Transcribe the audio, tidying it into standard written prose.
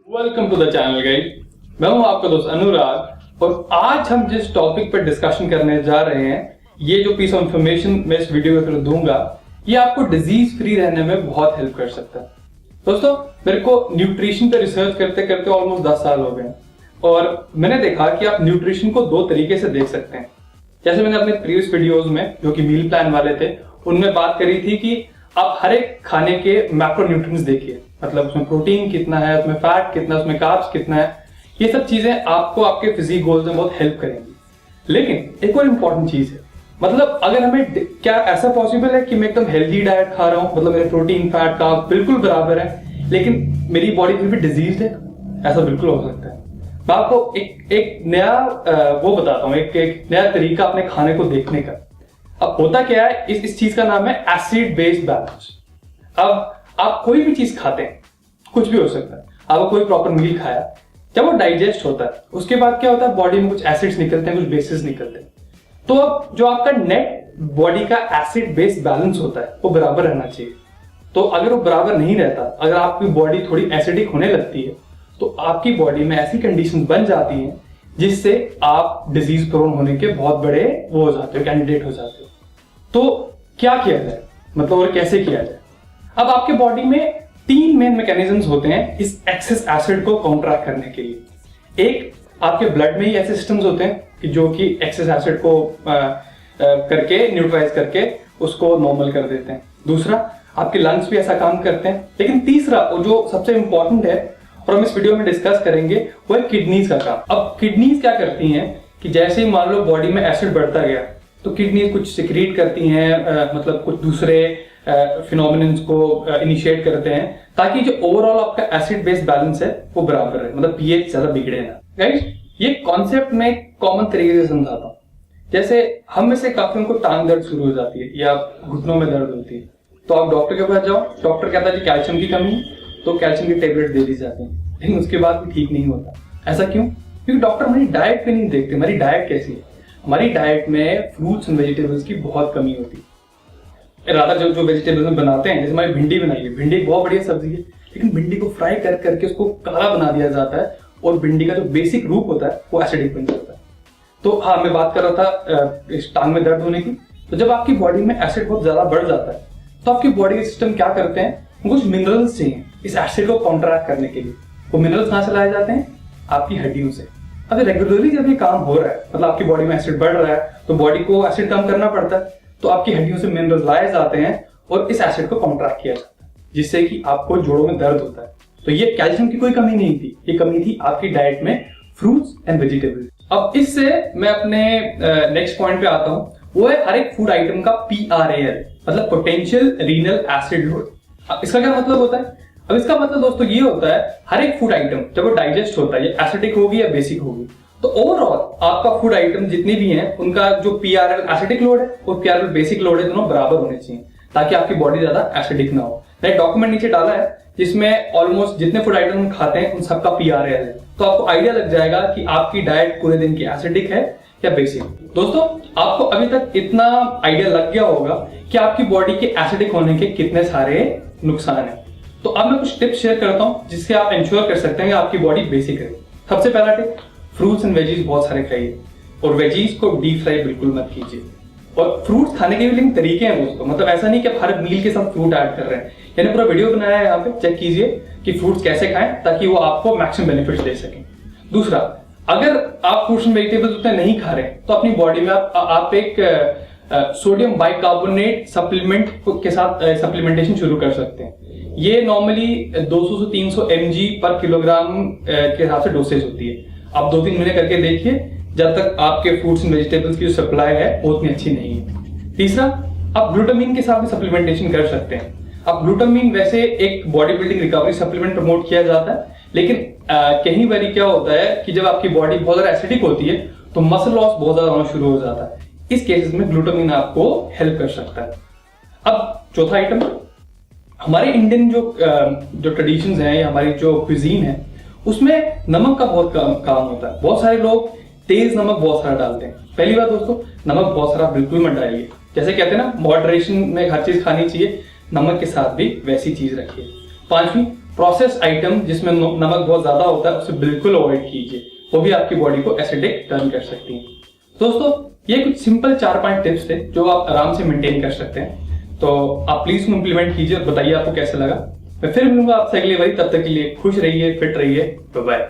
Welcome to the channel guys. मैं हूं आपका दोस्त अनुराग और आज हम जिस टॉपिक पर डिस्कशन करने जा रहे हैं, ये जो पीस ऑफ इंफॉर्मेशन मैं इस वीडियो में दूंगा, ये आपको डिजीज फ्री रहने में बहुत हेल्प कर सकता है। दोस्तों, मेरे को न्यूट्रिशन पे रिसर्च करते करते ऑलमोस्ट 10 साल हो गए और मैंने देखा कि आप न्यूट्रिशन को दो तरीके से देख सकते हैं। जैसे मैंने अपने प्रीवियस वीडियोस में, जो कि मील प्लान वाले थे, उनमें बात करी थी कि आप हर एक खाने के मैक्रोन्यूट्रिएंट्स देखिए, मतलब उसमें प्रोटीन कितना है, उसमें फैट कितना है, उसमें कार्ब्स कितना है। ये सब चीजें आपको आपके फिजिक गोल्स में बहुत हेल्प करेंगी। लेकिन एक और इम्पॉर्टेंट चीज है, मतलब अगर हमें, क्या ऐसा पॉसिबल है कि मैं एकदम हेल्दी डाइट खा रहा हूँ, मतलब मेरे प्रोटीन फैट कार्ब बिल्कुल बराबर है, लेकिन मेरी बॉडी फिर भी डिजीज है? ऐसा बिल्कुल हो सकता है। मैं आपको एक नया वो बताता हूँ, एक नया तरीका अपने खाने को देखने का। अब होता क्या है, इस चीज का नाम है एसिड बेस्ड बैलेंस। अब आप कोई भी चीज खाते हैं, कुछ भी हो सकता है, आपको कोई प्रॉपर मील खाया, जब वो डाइजेस्ट होता है उसके बाद क्या होता है, बॉडी में कुछ एसिड्स निकलते हैं, कुछ बेसिस निकलते हैं। तो अब जो आपका नेट बॉडी का एसिड बेस्ड बैलेंस होता है वो बराबर रहना चाहिए। तो अगर वो बराबर नहीं रहता, अगर आपकी बॉडी थोड़ी एसिडिक होने लगती है, तो आपकी बॉडी में ऐसी कंडीशन बन जाती हैं जिससे आप डिजीज प्रोन होने के बहुत बड़े वो हो जाते हो, कैंडिडेट हो जाते हो। तो क्या किया जाए, मतलब और कैसे किया जाए? अब आपके बॉडी में 3 मेन मैकेनिज्म्स होते हैं इस एक्सेस एसिड को काउंटरैक्ट करने के लिए। एक, आपके ब्लड में ही ऐसे सिस्टम्स होते हैं कि जो कि एक्सेस एसिड को करके न्यूट्रलाइज करके उसको नॉर्मल कर देते हैं। दूसरा, आपके लंग्स भी ऐसा काम करते हैं। लेकिन तीसरा, जो सबसे इंपॉर्टेंट है और हम इस वीडियो में डिस्कस करेंगे, वो है किडनीज का काम। अब किडनीज क्या करती हैं कि जैसे ही मान लो बॉडी में एसिड बढ़ता गया, तो किडनीज कुछ सिक्रीट करती हैं, मतलब कुछ दूसरे फिनोमिनन्स को इनिशिएट करते हैं, ताकि जो ओवरऑल आपका एसिड बेस बैलेंस है वो बराबर रहे, मतलब पीएच ज्यादा बिगड़े ना। गाइस, ये कॉन्सेप्ट में कॉमन तरीके से समझाता हूँ। जैसे हम में से काफी उनको टांग दर्द शुरू हो जाती है या घुटनों में दर्द होती है, तो आप डॉक्टर के पास जाओ, डॉक्टर कहता है कि कैल्शियम की कमी है, तो कैल्शियम की टेबलेट दे दी जाती है, लेकिन उसके बाद भी ठीक नहीं होता। ऐसा क्यों? क्योंकि डॉक्टर हमारी डाइट पे नहीं देखते, हमारी डाइट कैसी है। हमारी डाइट में फ्रूट्स एंड वेजिटेबल्स की बहुत कमी होती है। राधा जो वेजिटेबल्स में बनाते हैं, जैसे हमारी भिंडी बनाई है, भिंडी बहुत बढ़िया सब्जी है, लेकिन भिंडी को फ्राई कर करके उसको काला बना दिया जाता है और भिंडी का जो बेसिक रूप होता है वो एसिडिक बन जाता है। तो हाँ, मैं बात कर रहा था इस टांग में दर्द होने की। तो जब आपकी बॉडी में एसिड बहुत ज्यादा बढ़ जाता है, तो आपकी बॉडी के सिस्टम क्या करते हैं, कुछ मिनरल्स चाहिए इस एसिड को काउंटरैक्ट करने के लिए। वो मिनरल्स कहाँ से लाए जाते हैं? आपकी हड्डियों से। अब रेगुलरली जब ये काम हो रहा है, मतलब आपकी बॉडी में एसिड बढ़ रहा है, तो बॉडी को एसिड कम करना पड़ता है, तो आपकी हड्डियों से मिनरल्स लाए जाते हैं और इस एसिड को काउंटरैक्ट किया जाता है, जिससे कि आपको जोड़ों में दर्द होता है। तो ये कैल्शियम की कोई कमी नहीं थी, ये कमी थी आपकी डाइट में फ्रूट्स एंड वेजिटेबल्स। अब इससे मैं अपने नेक्स्ट पॉइंट पे आता हूँ, वो है हर एक फूड आइटम का PRAL, मतलब पोटेंशियल रीनल एसिड लोड। अब इसका क्या मतलब होता है? अब इसका मतलब दोस्तों ये होता है, हर एक फूड आइटम जब वो डाइजेस्ट होता है, ये एसिडिक होगी या बेसिक होगी, तो ओवरऑल आपका फूड आइटम जितने भी हैं, उनका जो PRAL एसिडिक लोड है और PRAL बेसिक लोड है, दोनों बराबर होने चाहिए, ताकि आपकी बॉडी ज्यादा एसिडिक ना हो। मैंने एक डॉक्यूमेंट नीचे डाला है जिसमें ऑलमोस्ट जितने फूड आइटम हम खाते हैं उन सबका PRAL है, तो आपको आइडिया लग जाएगा कि आपकी डाइट पूरे दिन की एसिडिक है या बेसिक। दोस्तों, आपको अभी तक इतना आइडिया लग गया होगा कि आपकी बॉडी के एसिडिक होने के कितने सारे नुकसान हैं। तो अब मैं कुछ टिप्स शेयर करता हूं जिससे आप इंश्योर कर सकते हैं कि आपकी बॉडी बेसिक है। सबसे पहला टिप, फ्रूट्स एंड वेजीज बहुत सारे खाइए और वेजीज को डीप फ्राई बिल्कुल मत कीजिए। और फ्रूट्स खाने के भी लेकिन तरीके हैं दोस्तों, मतलब ऐसा नहीं कि आप हर मील के साथ फ्रूट ऐड कर रहे हैं। मैंने पूरा वीडियो बनाया है, यहाँ पे चेक कीजिए कि फ्रूट्स कैसे खाएं ताकि वो आपको मैक्सिमम बेनिफिट्स दे सकें। दूसरा, अगर आप फ्रूट्स एंड वेजिटेबल्स उतने नहीं खा रहे तो अपनी बॉडी में आप एक सोडियम बाइकार्बोनेट सप्लीमेंट के साथ सप्लीमेंटेशन शुरू कर सकते हैं। ये नॉर्मली 200 से 300 mg पर किलोग्राम के हिसाब से डोसेज होती है। आप 2-3 महीने करके देखिए, जब तक आपके फ्रूट्स एंड वेजिटेबल्स की जो सप्लाई है वो उतनी अच्छी नहीं है। तीसरा, आप ग्लूटामिन के साथ भी सप्लीमेंटेशन कर सकते हैं। अब ग्लूटामिन वैसे एक body building recovery supplement promote किया जाता है, लेकिन कहीं बारी क्या होता है कि जब आपकी बॉडी बहुत ज्यादा एसिडिक होती है तो मसल लॉस बहुत ज्यादा होना शुरू हो जाता है। इस केसेस में ग्लूटामिन आपको हेल्प कर सकता है। अब चौथा आइटम, हमारे इंडियन जो ट्रेडिशंस हैं या हमारी जो क्विजीन है, उसमें नमक का बहुत काम होता है। बहुत सारे लोग तेज नमक बहुत सारा डालते हैं। पहली बात दोस्तों, नमक बहुत सारा बिल्कुल मत डालिए। जैसे कहते हैं ना, मॉडरेशन में हर चीज खानी चाहिए, नमक के साथ भी वैसी चीज रखिए। 5वीं, प्रोसेस आइटम जिसमें नमक बहुत ज्यादा होता है उसे बिल्कुल अवॉइड कीजिए, वो भी आपकी बॉडी को एसिडिक टर्न कर सकती है। दोस्तों ये कुछ सिंपल 4-5 टिप्स थे जो आप आराम से मेंटेन कर सकते हैं, तो आप प्लीज इंप्लीमेंट कीजिए और बताइए आपको कैसे लगा। मैं फिर मिलूंगा आपसे अगली बारी, तब तक के लिए खुश रहिए, फिट रहिए, बाय बाय।